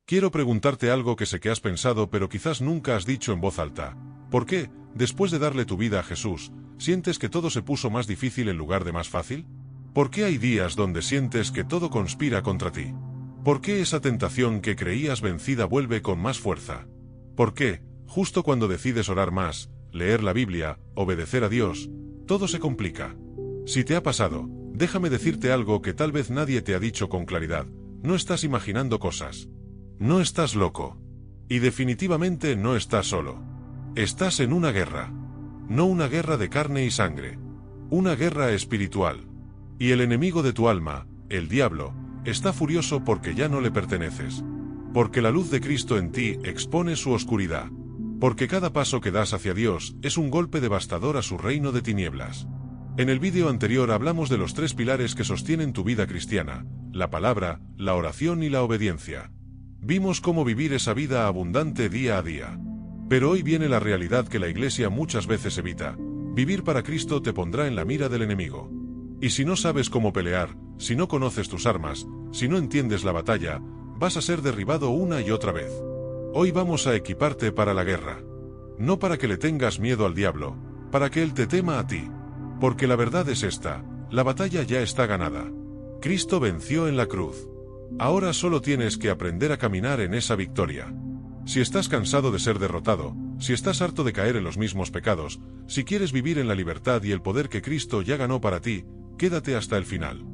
Quiero preguntarte algo que sé que has pensado pero quizás nunca has dicho en voz alta. ¿Por qué, después de darle tu vida a Jesús, sientes que todo se puso más difícil en lugar de más fácil? ¿Por qué hay días donde sientes que todo conspira contra ti? ¿Por qué esa tentación que creías vencida vuelve con más fuerza? ¿Por qué, justo cuando decides orar más, leer la Biblia, obedecer a Dios, todo se complica? Si te ha pasado, déjame decirte algo que tal vez nadie te ha dicho con claridad. No estás imaginando cosas. No estás loco. Y definitivamente no estás solo. Estás en una guerra. No una guerra de carne y sangre. Una guerra espiritual. Y el enemigo de tu alma, el diablo, está furioso porque ya no le perteneces. Porque la luz de Cristo en ti expone su oscuridad. Porque cada paso que das hacia Dios es un golpe devastador a su reino de tinieblas. En el vídeo anterior hablamos de los 3 pilares que sostienen tu vida cristiana: la palabra, la oración y la obediencia. Vimos cómo vivir esa vida abundante día a día. Pero hoy viene la realidad que la Iglesia muchas veces evita. Vivir para Cristo te pondrá en la mira del enemigo. Y si no sabes cómo pelear, si no conoces tus armas, si no entiendes la batalla, vas a ser derribado una y otra vez. Hoy vamos a equiparte para la guerra. No para que le tengas miedo al diablo, para que él te tema a ti. Porque la verdad es esta: la batalla ya está ganada. Cristo venció en la cruz. Ahora solo tienes que aprender a caminar en esa victoria. Si estás cansado de ser derrotado, si estás harto de caer en los mismos pecados, si quieres vivir en la libertad y el poder que Cristo ya ganó para ti, quédate hasta el final.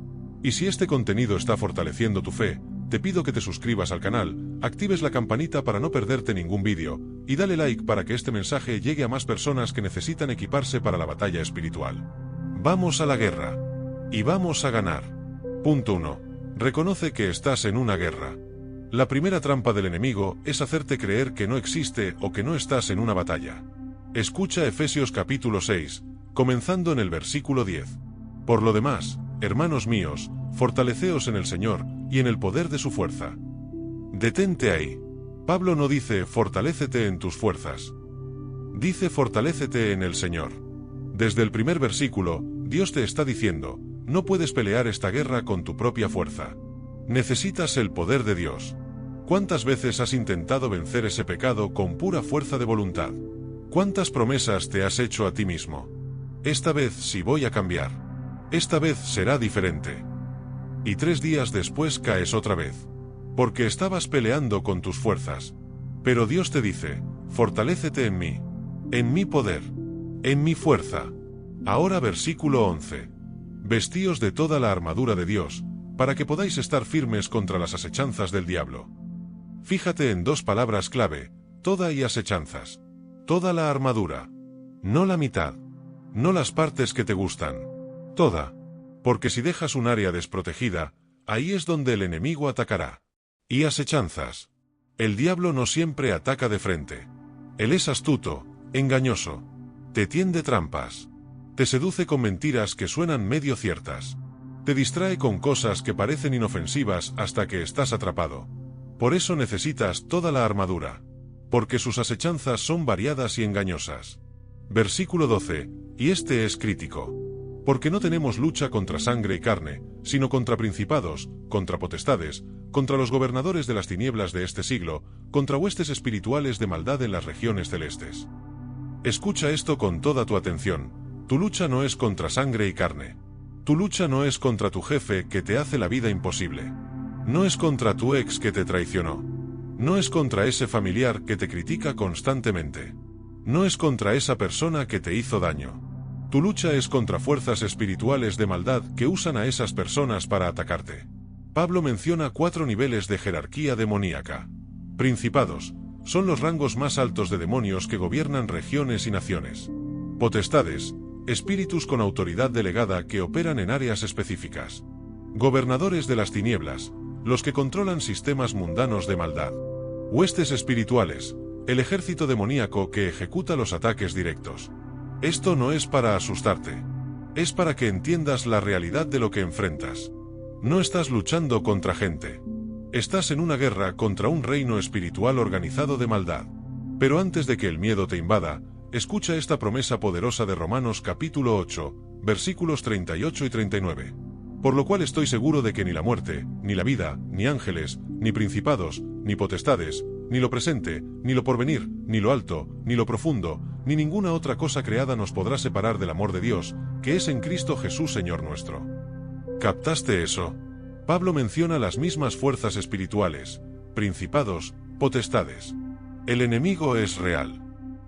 Y si este contenido está fortaleciendo tu fe, te pido que te suscribas al canal, actives la campanita para no perderte ningún vídeo, y dale like para que este mensaje llegue a más personas que necesitan equiparse para la batalla espiritual. Vamos a la guerra. Y vamos a ganar. Punto 1. Reconoce que estás en una guerra. La primera trampa del enemigo es hacerte creer que no existe o que no estás en una batalla. Escucha Efesios capítulo 6, comenzando en el versículo 10. Por lo demás, hermanos míos, fortaleceos en el Señor y en el poder de su fuerza. Detente ahí. Pablo no dice fortalécete en tus fuerzas. Dice fortalécete en el Señor. Desde el primer versículo, Dios te está diciendo: no puedes pelear esta guerra con tu propia fuerza. Necesitas el poder de Dios. ¿Cuántas veces has intentado vencer ese pecado con pura fuerza de voluntad? ¿Cuántas promesas te has hecho a ti mismo? Esta vez sí voy a cambiar. Esta vez será diferente. Y 3 días después caes otra vez. Porque estabas peleando con tus fuerzas. Pero Dios te dice: fortalécete en mí. En mi poder. En mi fuerza. Ahora versículo 11. Vestíos de toda la armadura de Dios, para que podáis estar firmes contra las asechanzas del diablo. Fíjate en 2 palabras clave: toda y asechanzas. Toda la armadura. No la mitad. No las partes que te gustan. Toda. Porque si dejas un área desprotegida, ahí es donde el enemigo atacará. Y asechanzas. El diablo no siempre ataca de frente. Él es astuto, engañoso. Te tiende trampas. Te seduce con mentiras que suenan medio ciertas. Te distrae con cosas que parecen inofensivas hasta que estás atrapado. Por eso necesitas toda la armadura. Porque sus asechanzas son variadas y engañosas. Versículo 12, y este es crítico. Porque no tenemos lucha contra sangre y carne, sino contra principados, contra potestades, contra los gobernadores de las tinieblas de este siglo, contra huestes espirituales de maldad en las regiones celestes. Escucha esto con toda tu atención. Tu lucha no es contra sangre y carne. Tu lucha no es contra tu jefe que te hace la vida imposible. No es contra tu ex que te traicionó. No es contra ese familiar que te critica constantemente. No es contra esa persona que te hizo daño. Tu lucha es contra fuerzas espirituales de maldad que usan a esas personas para atacarte. Pablo menciona 4 niveles de jerarquía demoníaca. Principados son los rangos más altos de demonios que gobiernan regiones y naciones. Potestades, espíritus con autoridad delegada que operan en áreas específicas. Gobernadores de las tinieblas, los que controlan sistemas mundanos de maldad. Huestes espirituales, el ejército demoníaco que ejecuta los ataques directos. Esto no es para asustarte. Es para que entiendas la realidad de lo que enfrentas. No estás luchando contra gente. Estás en una guerra contra un reino espiritual organizado de maldad. Pero antes de que el miedo te invada, escucha esta promesa poderosa de Romanos capítulo 8, versículos 38 y 39. Por lo cual estoy seguro de que ni la muerte, ni la vida, ni ángeles, ni principados, ni potestades, ni lo presente, ni lo porvenir, ni lo alto, ni lo profundo, ni ninguna otra cosa creada nos podrá separar del amor de Dios, que es en Cristo Jesús Señor nuestro. ¿Captaste eso? Pablo menciona las mismas fuerzas espirituales, principados, potestades. El enemigo es real.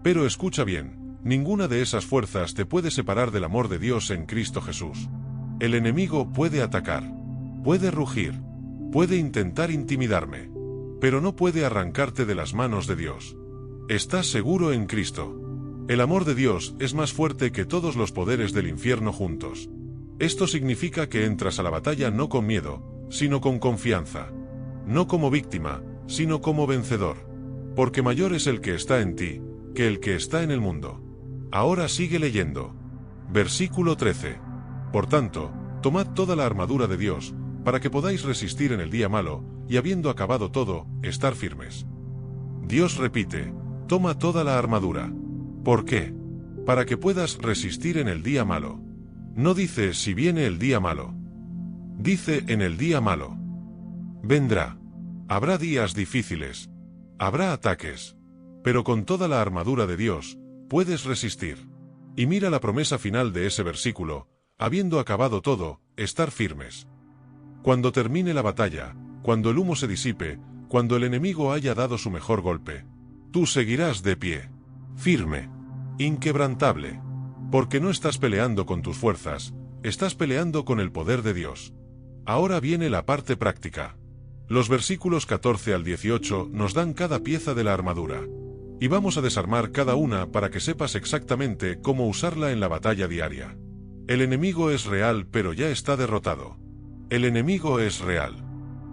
Pero escucha bien, ninguna de esas fuerzas te puede separar del amor de Dios en Cristo Jesús. El enemigo puede atacar, puede rugir, puede intentar intimidarme, pero no puede arrancarte de las manos de Dios. Estás seguro en Cristo. El amor de Dios es más fuerte que todos los poderes del infierno juntos. Esto significa que entras a la batalla no con miedo, sino con confianza. No como víctima, sino como vencedor. Porque mayor es el que está en ti, que el que está en el mundo. Ahora sigue leyendo. Versículo 13. Por tanto, tomad toda la armadura de Dios, para que podáis resistir en el día malo, y habiendo acabado todo, estar firmes. Dios repite, toma toda la armadura. ¿Por qué? Para que puedas resistir en el día malo. No dice si viene el día malo. Dice en el día malo. Vendrá. Habrá días difíciles. Habrá ataques. Pero con toda la armadura de Dios, puedes resistir. Y mira la promesa final de ese versículo, habiendo acabado todo, estar firmes. Cuando termine la batalla, cuando el humo se disipe, cuando el enemigo haya dado su mejor golpe, tú seguirás de pie, firme, inquebrantable, porque no estás peleando con tus fuerzas, estás peleando con el poder de Dios. Ahora viene la parte práctica. Los versículos 14 al 18 nos dan cada pieza de la armadura. Y vamos a desarmar cada una para que sepas exactamente cómo usarla en la batalla diaria. El enemigo es real, pero ya está derrotado. El enemigo es real.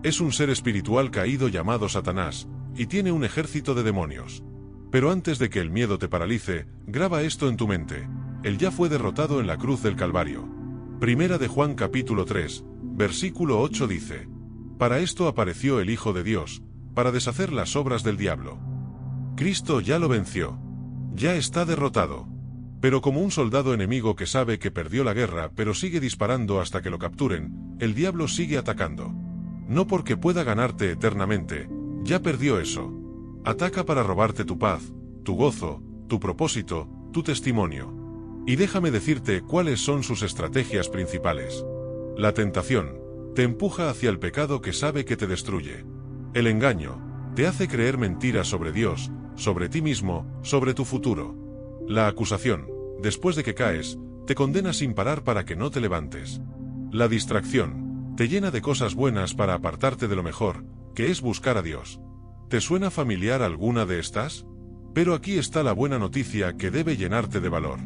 Es un ser espiritual caído llamado Satanás, y tiene un ejército de demonios. Pero antes de que el miedo te paralice, graba esto en tu mente. Él ya fue derrotado en la cruz del Calvario. Primera de Juan capítulo 3, versículo 8 dice: Para esto apareció el Hijo de Dios, para deshacer las obras del diablo. Cristo ya lo venció. Ya está derrotado. Pero como un soldado enemigo que sabe que perdió la guerra pero sigue disparando hasta que lo capturen, el diablo sigue atacando. No porque pueda ganarte eternamente, ya perdió eso. Ataca para robarte tu paz, tu gozo, tu propósito, tu testimonio. Y déjame decirte cuáles son sus estrategias principales. La tentación te empuja hacia el pecado que sabe que te destruye. El engaño te hace creer mentiras sobre Dios, sobre ti mismo, sobre tu futuro. La acusación, después de que caes, te condena sin parar para que no te levantes. La distracción te llena de cosas buenas para apartarte de lo mejor, que es buscar a Dios. ¿Te suena familiar alguna de estas? Pero aquí está la buena noticia que debe llenarte de valor.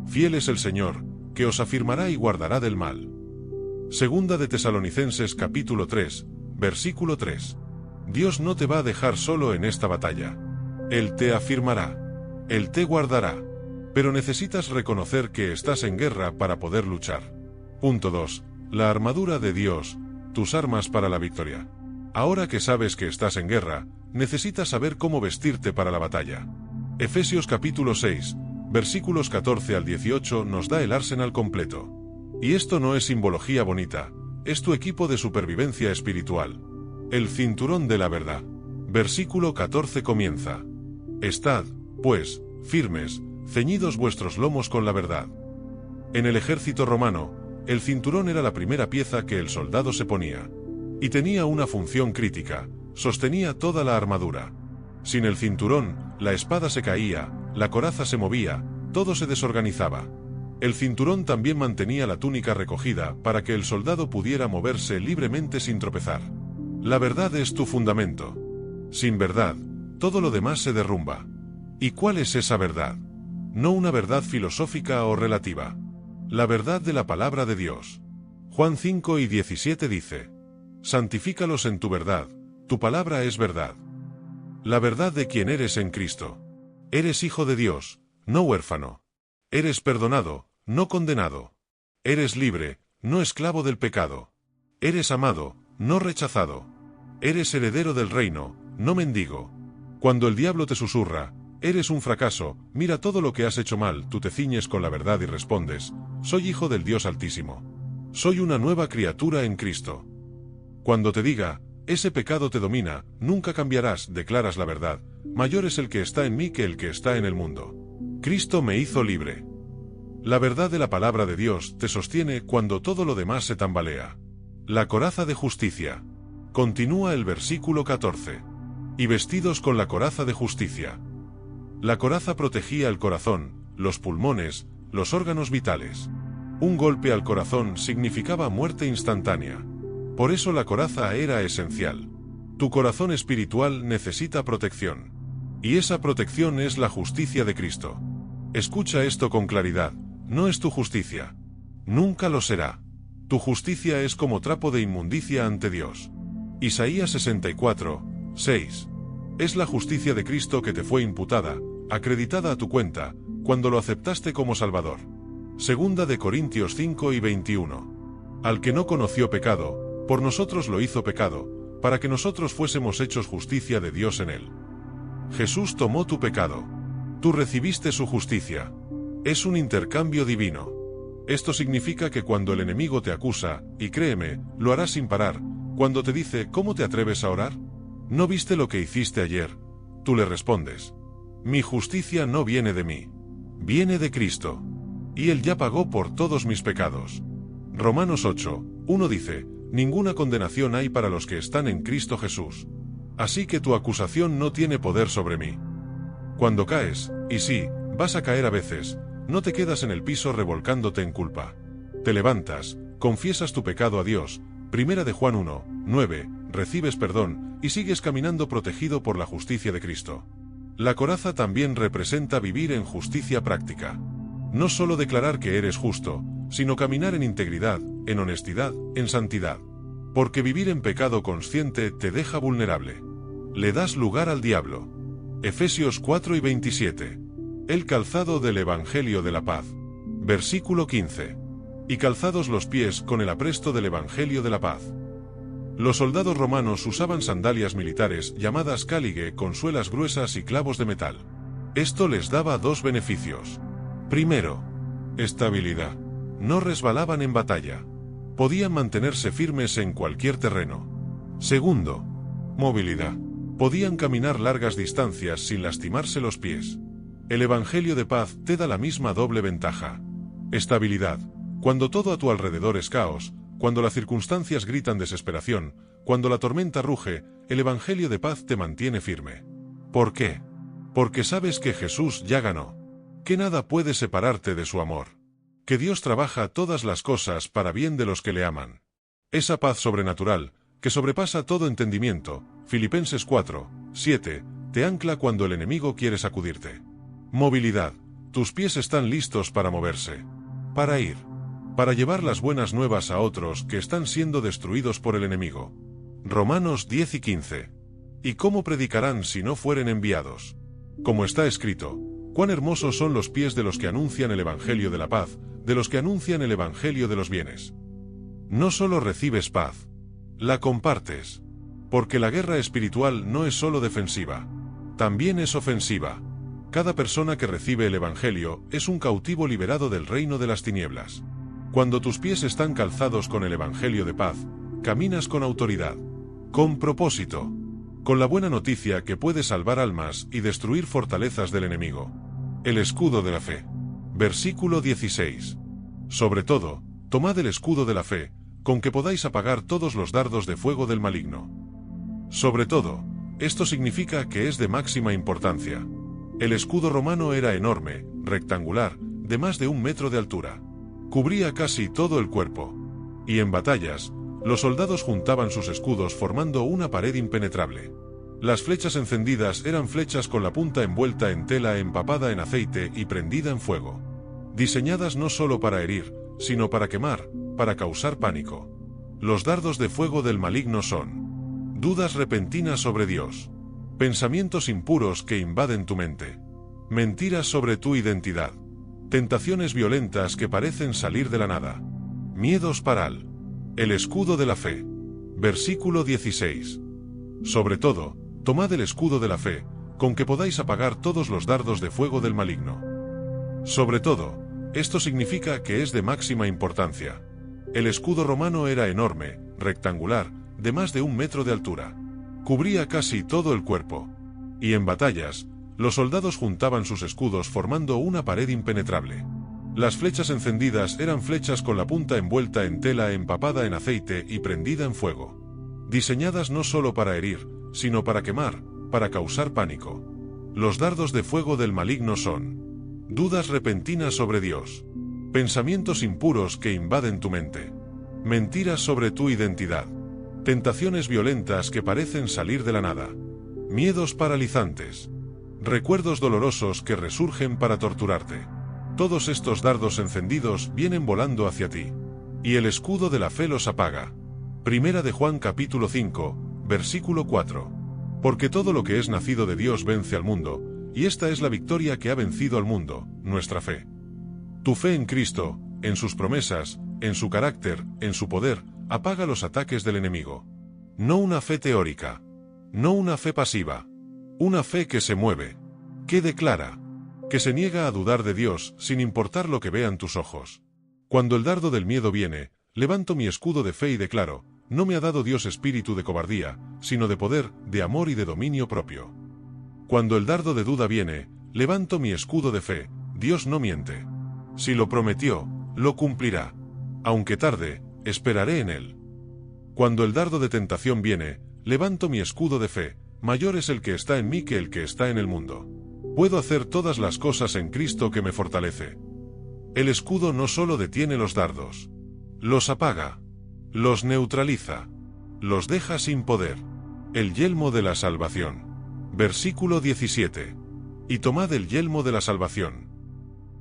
Fiel es el Señor, que os afirmará y guardará del mal. Segunda de Tesalonicenses capítulo 3, versículo 3. Dios no te va a dejar solo en esta batalla. Él te afirmará. Él te guardará. Pero necesitas reconocer que estás en guerra para poder luchar. Punto 2. La armadura de Dios, tus armas para la victoria. Ahora que sabes que estás en guerra, necesitas saber cómo vestirte para la batalla. Efesios capítulo 6, versículos 14 al 18 nos da el arsenal completo. Y esto no es simbología bonita, es tu equipo de supervivencia espiritual. El cinturón de la verdad. Versículo 14 comienza: Estad, pues, firmes, ceñidos vuestros lomos con la verdad. En el ejército romano, el cinturón era la primera pieza que el soldado se ponía. Y tenía una función crítica, sostenía toda la armadura. Sin el cinturón, la espada se caía, la coraza se movía, todo se desorganizaba. El cinturón también mantenía la túnica recogida para que el soldado pudiera moverse libremente sin tropezar. La verdad es tu fundamento. Sin verdad, todo lo demás se derrumba. ¿Y cuál es esa verdad? No una verdad filosófica o relativa. La verdad de la palabra de Dios. Juan 5 y 17 dice: Santifícalos en tu verdad, tu palabra es verdad. La verdad de quién eres en Cristo. Eres hijo de Dios, no huérfano. Eres perdonado, no condenado. Eres libre, no esclavo del pecado. Eres amado, no rechazado. Eres heredero del reino, no mendigo. Cuando el diablo te susurra: eres un fracaso, mira todo lo que has hecho mal, tú te ciñes con la verdad y respondes: soy hijo del Dios Altísimo. Soy una nueva criatura en Cristo. Cuando te diga: Ese pecado te domina, nunca cambiarás, declaras la verdad. Mayor es el que está en mí que el que está en el mundo. Cristo me hizo libre. La verdad de la palabra de Dios te sostiene cuando todo lo demás se tambalea. La coraza de justicia. Continúa el versículo 14. Y vestidos con la coraza de justicia. La coraza protegía el corazón, los pulmones, los órganos vitales. Un golpe al corazón significaba muerte instantánea. Por eso la coraza era esencial. Tu corazón espiritual necesita protección. Y esa protección es la justicia de Cristo. Escucha esto con claridad, no es tu justicia. Nunca lo será. Tu justicia es como trapo de inmundicia ante Dios. Isaías 64, 6. Es la justicia de Cristo que te fue imputada, acreditada a tu cuenta, cuando lo aceptaste como Salvador. Segunda de Corintios 5 y 21. Al que no conoció pecado, por nosotros lo hizo pecado, para que nosotros fuésemos hechos justicia de Dios en él. Jesús tomó tu pecado. Tú recibiste su justicia. Es un intercambio divino. Esto significa que cuando el enemigo te acusa, y créeme, lo hará sin parar, cuando te dice ¿cómo te atreves a orar? ¿No viste lo que hiciste ayer? Tú le respondes: mi justicia no viene de mí. Viene de Cristo. Y Él ya pagó por todos mis pecados. Romanos 8, 1 dice: ninguna condenación hay para los que están en Cristo Jesús. Así que tu acusación no tiene poder sobre mí. Cuando caes, y sí, vas a caer a veces, no te quedas en el piso revolcándote en culpa. Te levantas, confiesas tu pecado a Dios, 1 de Juan 1, 9, recibes perdón, y sigues caminando protegido por la justicia de Cristo. La coraza también representa vivir en justicia práctica. No solo declarar que eres justo, sino caminar en integridad, en honestidad, en santidad. Porque vivir en pecado consciente te deja vulnerable. Le das lugar al diablo. Efesios 4 y 27. El calzado del Evangelio de la paz. Versículo 15. Y calzados los pies con el apresto del Evangelio de la paz. Los soldados romanos usaban sandalias militares llamadas cálige con suelas gruesas y clavos de metal. Esto les daba dos beneficios. Primero, estabilidad. No resbalaban en batalla. Podían mantenerse firmes en cualquier terreno. Segundo, movilidad. Podían caminar largas distancias sin lastimarse los pies. El Evangelio de paz te da la misma doble ventaja. Estabilidad. Cuando todo a tu alrededor es caos, cuando las circunstancias gritan desesperación, cuando la tormenta ruge, el Evangelio de paz te mantiene firme. ¿Por qué? Porque sabes que Jesús ya ganó. Que nada puede separarte de su amor. Que Dios trabaja todas las cosas para bien de los que le aman. Esa paz sobrenatural, que sobrepasa todo entendimiento, Filipenses 4, 7, te ancla cuando el enemigo quiere sacudirte. Movilidad. Tus pies están listos para moverse. Para ir. Para llevar las buenas nuevas a otros que están siendo destruidos por el enemigo. Romanos 10 y 15. ¿Y cómo predicarán si no fueren enviados? Como está escrito: cuán hermosos son los pies de los que anuncian el Evangelio de la paz, de los que anuncian el Evangelio de los bienes. No solo recibes paz, la compartes. Porque la guerra espiritual no es solo defensiva, también es ofensiva. Cada persona que recibe el Evangelio es un cautivo liberado del reino de las tinieblas. Cuando tus pies están calzados con el Evangelio de paz, caminas con autoridad, con propósito, con la buena noticia que puede salvar almas y destruir fortalezas del enemigo. El escudo de la fe. Versículo 16. Sobre todo, tomad el escudo de la fe, con que podáis apagar todos los dardos de fuego del maligno. Sobre todo, esto significa que es de máxima importancia. El escudo romano era enorme, rectangular, de más de 1 metro de altura. Cubría casi todo el cuerpo. Y en batallas, los soldados juntaban sus escudos formando una pared impenetrable. Las flechas encendidas eran flechas con la punta envuelta en tela empapada en aceite y prendida en fuego. Diseñadas no solo para herir, sino para quemar, para causar pánico. Los dardos de fuego del maligno son dudas repentinas sobre Dios, pensamientos impuros que invaden tu mente, mentiras sobre tu identidad, tentaciones violentas que parecen salir de la nada, miedos paral. El escudo de la fe. Versículo 16. Sobre todo, tomad el escudo de la fe, con que podáis apagar todos los dardos de fuego del maligno. Sobre todo, esto significa que es de máxima importancia. El escudo romano era enorme, rectangular, de más de 1 metro de altura. Cubría casi todo el cuerpo. Y en batallas, los soldados juntaban sus escudos formando una pared impenetrable. Las flechas encendidas eran flechas con la punta envuelta en tela empapada en aceite y prendida en fuego. Diseñadas no solo para herir, sino para quemar, para causar pánico. Los dardos de fuego del maligno son dudas repentinas sobre Dios, pensamientos impuros que invaden tu mente, mentiras sobre tu identidad, tentaciones violentas que parecen salir de la nada, miedos paralizantes, recuerdos dolorosos que resurgen para torturarte. Todos estos dardos encendidos vienen volando hacia ti, y el escudo de la fe los apaga. Primera de Juan capítulo 5, versículo 4. Porque todo lo que es nacido de Dios vence al mundo, y esta es la victoria que ha vencido al mundo, nuestra fe. Tu fe en Cristo, en sus promesas, en su carácter, en su poder, apaga los ataques del enemigo. No una fe teórica, no una fe pasiva, una fe que se mueve, que declara, que se niega a dudar de Dios sin importar lo que vean tus ojos. Cuando el dardo del miedo viene, levanto mi escudo de fe y declaro, no me ha dado Dios espíritu de cobardía, sino de poder, de amor y de dominio propio. Cuando el dardo de duda viene, levanto mi escudo de fe, Dios no miente. Si lo prometió, lo cumplirá. Aunque tarde, esperaré en él. Cuando el dardo de tentación viene, levanto mi escudo de fe, mayor es el que está en mí que el que está en el mundo. Puedo hacer todas las cosas en Cristo que me fortalece. El escudo no solo detiene los dardos, los apaga, los neutraliza, los deja sin poder. El yelmo de la salvación. Versículo 17. Y tomad el yelmo de la salvación.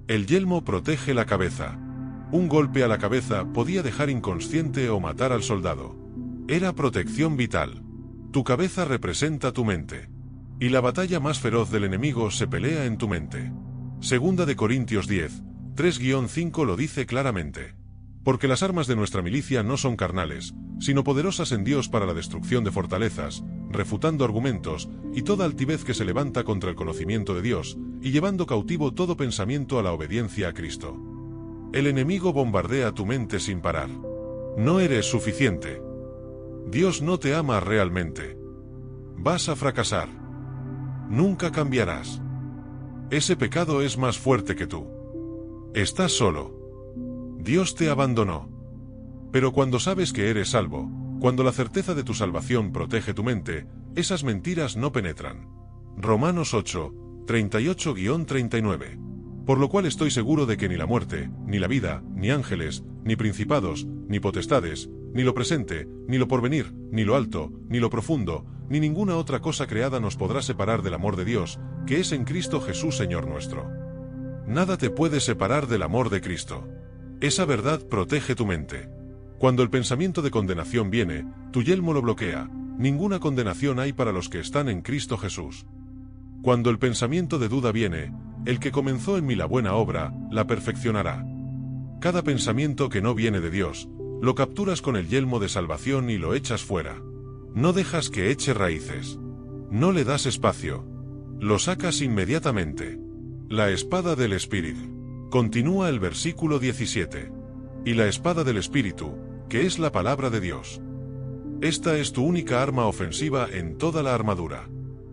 El yelmo protege la cabeza. Un golpe a la cabeza podía dejar inconsciente o matar al soldado. Era protección vital. Tu cabeza representa tu mente. Y la batalla más feroz del enemigo se pelea en tu mente. Segunda de Corintios 10, 3-5 lo dice claramente. Porque las armas de nuestra milicia no son carnales, sino poderosas en Dios para la destrucción de fortalezas, refutando argumentos, y toda altivez que se levanta contra el conocimiento de Dios, y llevando cautivo todo pensamiento a la obediencia a Cristo. El enemigo bombardea tu mente sin parar. No eres suficiente. Dios no te ama realmente. Vas a fracasar. Nunca cambiarás. Ese pecado es más fuerte que tú. Estás solo. Dios te abandonó. Pero cuando sabes que eres salvo, cuando la certeza de tu salvación protege tu mente, esas mentiras no penetran. Romanos 8, 38-39. Por lo cual estoy seguro de que ni la muerte, ni la vida, ni ángeles, ni principados, ni potestades, ni lo presente, ni lo porvenir, ni lo alto, ni lo profundo, ni ninguna otra cosa creada nos podrá separar del amor de Dios, que es en Cristo Jesús Señor nuestro. Nada te puede separar del amor de Cristo. Esa verdad protege tu mente. Cuando el pensamiento de condenación viene, tu yelmo lo bloquea. Ninguna condenación hay para los que están en Cristo Jesús. Cuando el pensamiento de duda viene, el que comenzó en mí la buena obra, la perfeccionará. Cada pensamiento que no viene de Dios, lo capturas con el yelmo de salvación y lo echas fuera. No dejas que eche raíces. No le das espacio. Lo sacas inmediatamente. La espada del Espíritu. Continúa el versículo 17. Y la espada del Espíritu, que es la palabra de Dios. Esta es tu única arma ofensiva en toda la armadura.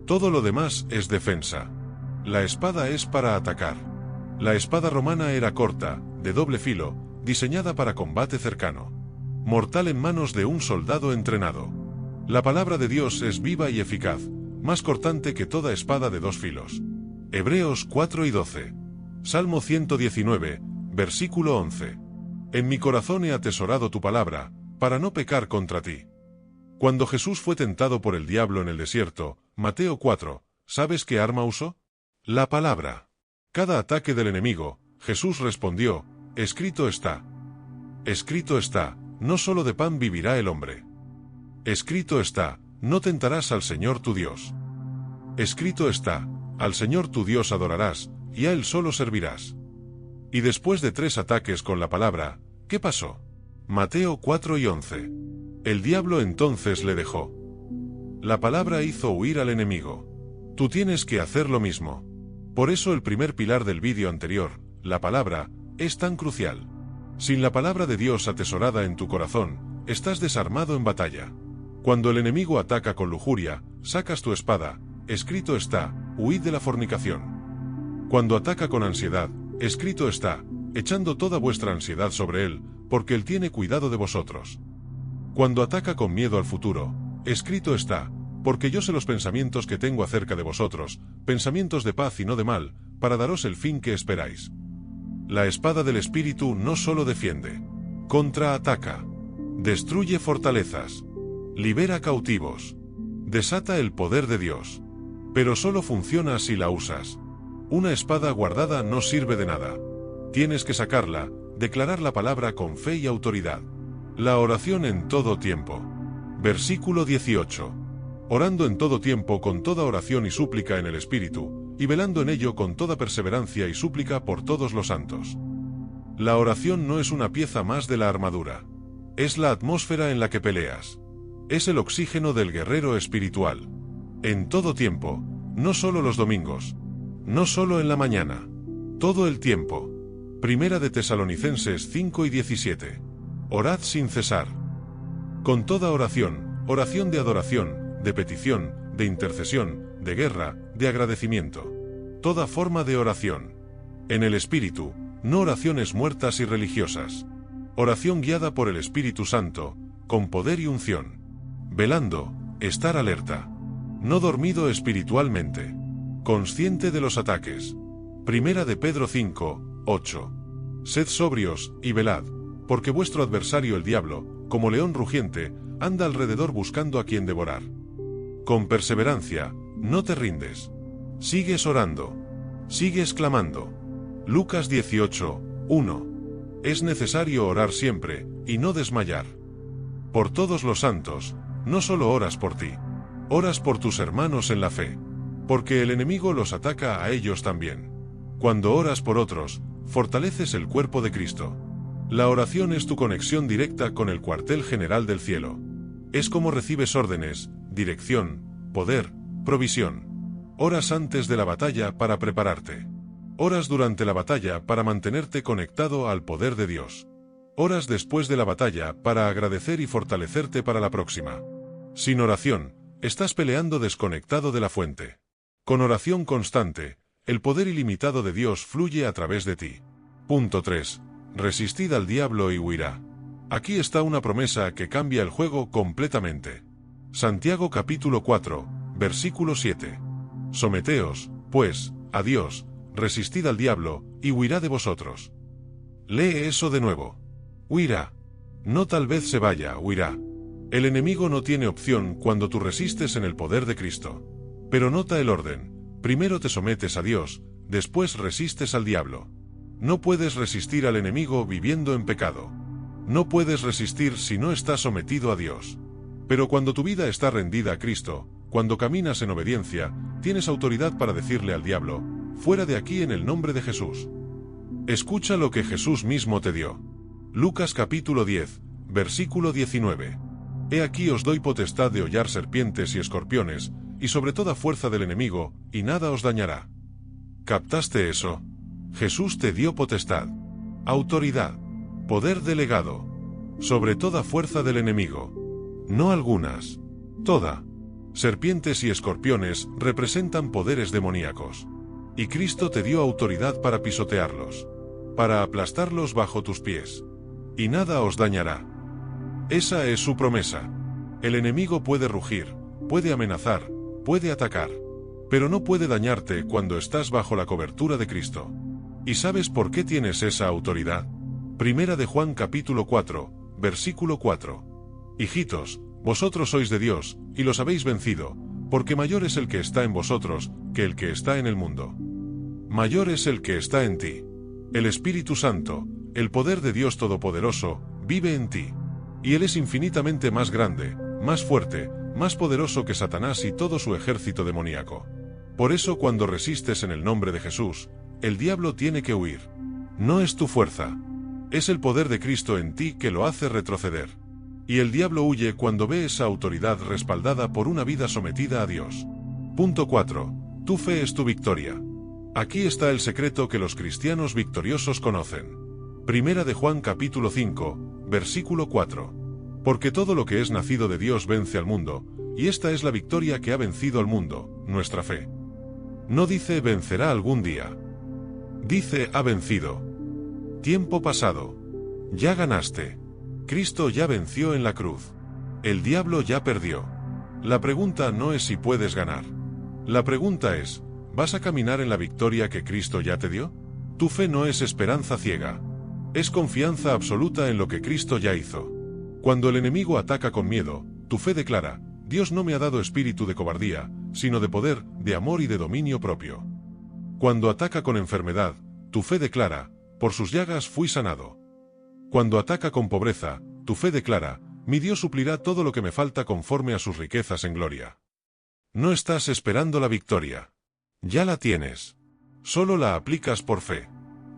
Todo lo demás es defensa. La espada es para atacar. La espada romana era corta, de doble filo, diseñada para combate cercano. Mortal en manos de un soldado entrenado. La palabra de Dios es viva y eficaz, más cortante que toda espada de 2 filos. Hebreos 4:12. Salmo 119, versículo 11. En mi corazón he atesorado tu palabra, para no pecar contra ti. Cuando Jesús fue tentado por el diablo en el desierto, Mateo 4, ¿sabes qué arma usó? La palabra. Cada ataque del enemigo, Jesús respondió, escrito está. Escrito está, no solo de pan vivirá el hombre. Escrito está, no tentarás al Señor tu Dios. Escrito está, al Señor tu Dios adorarás, y a Él solo servirás. Y después de 3 ataques con la palabra, ¿qué pasó? Mateo 4:11. El diablo entonces le dejó. La palabra hizo huir al enemigo. Tú tienes que hacer lo mismo. Por eso el primer pilar del vídeo anterior, la palabra, es tan crucial. Sin la palabra de Dios atesorada en tu corazón, estás desarmado en batalla. Cuando el enemigo ataca con lujuria, sacas tu espada, escrito está, huid de la fornicación. Cuando ataca con ansiedad, escrito está, echando toda vuestra ansiedad sobre él, porque él tiene cuidado de vosotros. Cuando ataca con miedo al futuro, escrito está, porque yo sé los pensamientos que tengo acerca de vosotros, pensamientos de paz y no de mal, para daros el fin que esperáis. La espada del Espíritu no solo defiende, contraataca, destruye fortalezas, libera cautivos, desata el poder de Dios. Pero solo funciona si la usas. Una espada guardada no sirve de nada. Tienes que sacarla, declarar la palabra con fe y autoridad. La oración en todo tiempo. Versículo 18. Orando en todo tiempo con toda oración y súplica en el Espíritu, y velando en ello con toda perseverancia y súplica por todos los santos. La oración no es una pieza más de la armadura. Es la atmósfera en la que peleas. Es el oxígeno del guerrero espiritual. En todo tiempo, no solo los domingos, no solo en la mañana, todo el tiempo. Primera de Tesalonicenses 5 y 17. Orad sin cesar. Con toda oración, oración de adoración, de petición, de intercesión, de guerra, de agradecimiento. Toda forma de oración. En el Espíritu, no oraciones muertas y religiosas. Oración guiada por el Espíritu Santo, con poder y unción. Velando, estar alerta. No dormido espiritualmente. Consciente de los ataques. Primera de Pedro 5, 8. Sed sobrios, y velad, porque vuestro adversario el diablo, como león rugiente, anda alrededor buscando a quien devorar. Con perseverancia, no te rindes. Sigues orando. Sigues clamando. Lucas 18, 1. Es necesario orar siempre, y no desmayar. Por todos los santos, no solo oras por ti. Oras por tus hermanos en la fe. Porque el enemigo los ataca a ellos también. Cuando oras por otros, fortaleces el cuerpo de Cristo. La oración es tu conexión directa con el cuartel general del cielo. Es como recibes órdenes, dirección, poder, provisión. Oras antes de la batalla para prepararte. Oras durante la batalla para mantenerte conectado al poder de Dios. Oras después de la batalla para agradecer y fortalecerte para la próxima. Sin oración, estás peleando desconectado de la fuente. Con oración constante, el poder ilimitado de Dios fluye a través de ti. Punto 3. Resistid al diablo y huirá. Aquí está una promesa que cambia el juego completamente. Santiago capítulo 4, versículo 7. Someteos, pues, a Dios, resistid al diablo, y huirá de vosotros. Lee eso de nuevo. Huirá. No tal vez se vaya, huirá. El enemigo no tiene opción cuando tú resistes en el poder de Cristo. Pero nota el orden. Primero te sometes a Dios, después resistes al diablo. No puedes resistir al enemigo viviendo en pecado. No puedes resistir si no estás sometido a Dios. Pero cuando tu vida está rendida a Cristo, cuando caminas en obediencia, tienes autoridad para decirle al diablo, fuera de aquí en el nombre de Jesús. Escucha lo que Jesús mismo te dio. Lucas capítulo 10, versículo 19. He aquí os doy potestad de hollar serpientes y escorpiones, y sobre toda fuerza del enemigo, y nada os dañará. ¿Captaste eso? Jesús te dio potestad, autoridad, poder delegado, sobre toda fuerza del enemigo. No algunas, toda. Serpientes y escorpiones representan poderes demoníacos. Y Cristo te dio autoridad para pisotearlos, para aplastarlos bajo tus pies. Y nada os dañará. Esa es su promesa. El enemigo puede rugir, puede amenazar, puede atacar, pero no puede dañarte cuando estás bajo la cobertura de Cristo. ¿Y sabes por qué tienes esa autoridad? Primera de Juan capítulo 4, versículo 4. Hijitos, vosotros sois de Dios, y los habéis vencido, porque mayor es el que está en vosotros, que el que está en el mundo. Mayor es el que está en ti. El Espíritu Santo, el poder de Dios Todopoderoso, vive en ti. Y Él es infinitamente más grande, más fuerte, más poderoso que Satanás y todo su ejército demoníaco. Por eso cuando resistes en el nombre de Jesús, el diablo tiene que huir. No es tu fuerza. Es el poder de Cristo en ti que lo hace retroceder. Y el diablo huye cuando ve esa autoridad respaldada por una vida sometida a Dios. Punto 4. Tu fe es tu victoria. Aquí está el secreto que los cristianos victoriosos conocen. Primera de Juan capítulo 5, versículo 4. Porque todo lo que es nacido de Dios vence al mundo, y esta es la victoria que ha vencido al mundo, nuestra fe. No dice vencerá algún día. Dice ha vencido. Tiempo pasado. Ya ganaste. Cristo ya venció en la cruz. El diablo ya perdió. La pregunta no es si puedes ganar. La pregunta es, ¿vas a caminar en la victoria que Cristo ya te dio? Tu fe no es esperanza ciega. Es confianza absoluta en lo que Cristo ya hizo. Cuando el enemigo ataca con miedo, tu fe declara, Dios no me ha dado espíritu de cobardía, sino de poder, de amor y de dominio propio. Cuando ataca con enfermedad, tu fe declara, por sus llagas fui sanado. Cuando ataca con pobreza, tu fe declara, mi Dios suplirá todo lo que me falta conforme a sus riquezas en gloria. No estás esperando la victoria. Ya la tienes. Solo la aplicas por fe.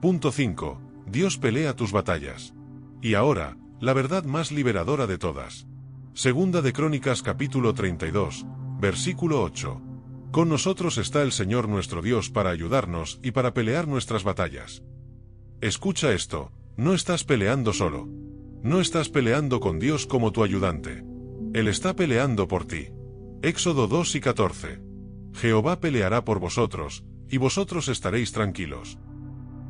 Punto 5. Dios pelea tus batallas. Y ahora, la verdad más liberadora de todas. Segunda de Crónicas capítulo 32, versículo 8. Con nosotros está el Señor nuestro Dios para ayudarnos y para pelear nuestras batallas. Escucha esto, no estás peleando solo. No estás peleando con Dios como tu ayudante. Él está peleando por ti. Éxodo 2 y 14. Jehová peleará por vosotros, y vosotros estaréis tranquilos.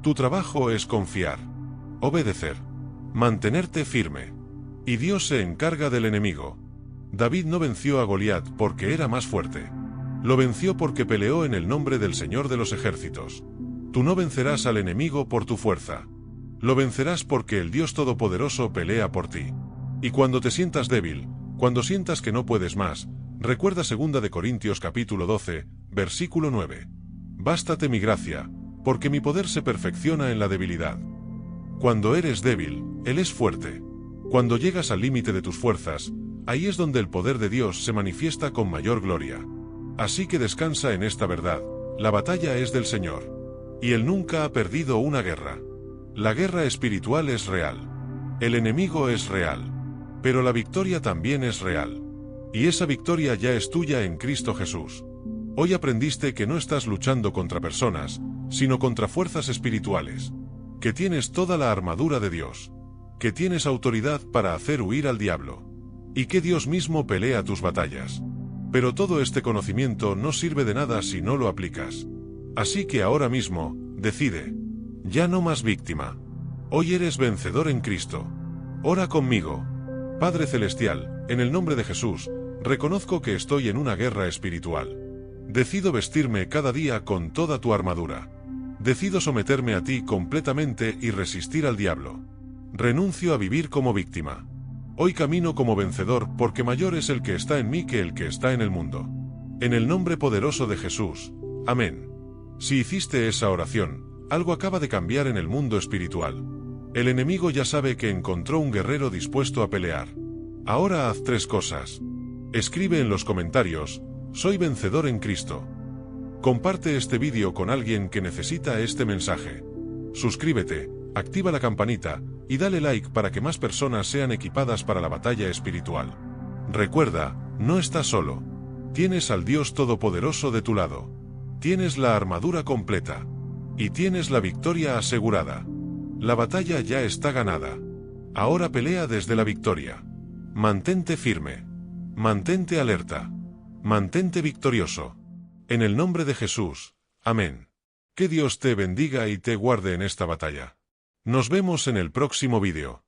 Tu trabajo es confiar, obedecer, mantenerte firme. Y Dios se encarga del enemigo. David no venció a Goliat porque era más fuerte. Lo venció porque peleó en el nombre del Señor de los ejércitos. Tú no vencerás al enemigo por tu fuerza. Lo vencerás porque el Dios Todopoderoso pelea por ti. Y cuando te sientas débil, cuando sientas que no puedes más, recuerda 2 de Corintios capítulo 12, versículo 9. Bástate mi gracia, porque mi poder se perfecciona en la debilidad. Cuando eres débil, Él es fuerte. Cuando llegas al límite de tus fuerzas, ahí es donde el poder de Dios se manifiesta con mayor gloria. Así que descansa en esta verdad, la batalla es del Señor. Y Él nunca ha perdido una guerra. La guerra espiritual es real. El enemigo es real. Pero la victoria también es real. Y esa victoria ya es tuya en Cristo Jesús. Hoy aprendiste que no estás luchando contra personas, sino contra fuerzas espirituales. Que tienes toda la armadura de Dios. Que tienes autoridad para hacer huir al diablo. Y que Dios mismo pelea tus batallas. Pero todo este conocimiento no sirve de nada si no lo aplicas. Así que ahora mismo, decide. Ya no más víctima. Hoy eres vencedor en Cristo. Ora conmigo. Padre Celestial, en el nombre de Jesús, reconozco que estoy en una guerra espiritual. Decido vestirme cada día con toda tu armadura. Decido someterme a ti completamente y resistir al diablo. Renuncio a vivir como víctima. Hoy camino como vencedor porque mayor es el que está en mí que el que está en el mundo. En el nombre poderoso de Jesús. Amén. Si hiciste esa oración, algo acaba de cambiar en el mundo espiritual. El enemigo ya sabe que encontró un guerrero dispuesto a pelear. Ahora haz 3 cosas. Escribe en los comentarios, soy vencedor en Cristo. Comparte este vídeo con alguien que necesita este mensaje. Suscríbete, activa la campanita, y dale like para que más personas sean equipadas para la batalla espiritual. Recuerda, no estás solo. Tienes al Dios Todopoderoso de tu lado. Tienes la armadura completa. Y tienes la victoria asegurada. La batalla ya está ganada. Ahora pelea desde la victoria. Mantente firme. Mantente alerta. Mantente victorioso. En el nombre de Jesús. Amén. Que Dios te bendiga y te guarde en esta batalla. Nos vemos en el próximo vídeo.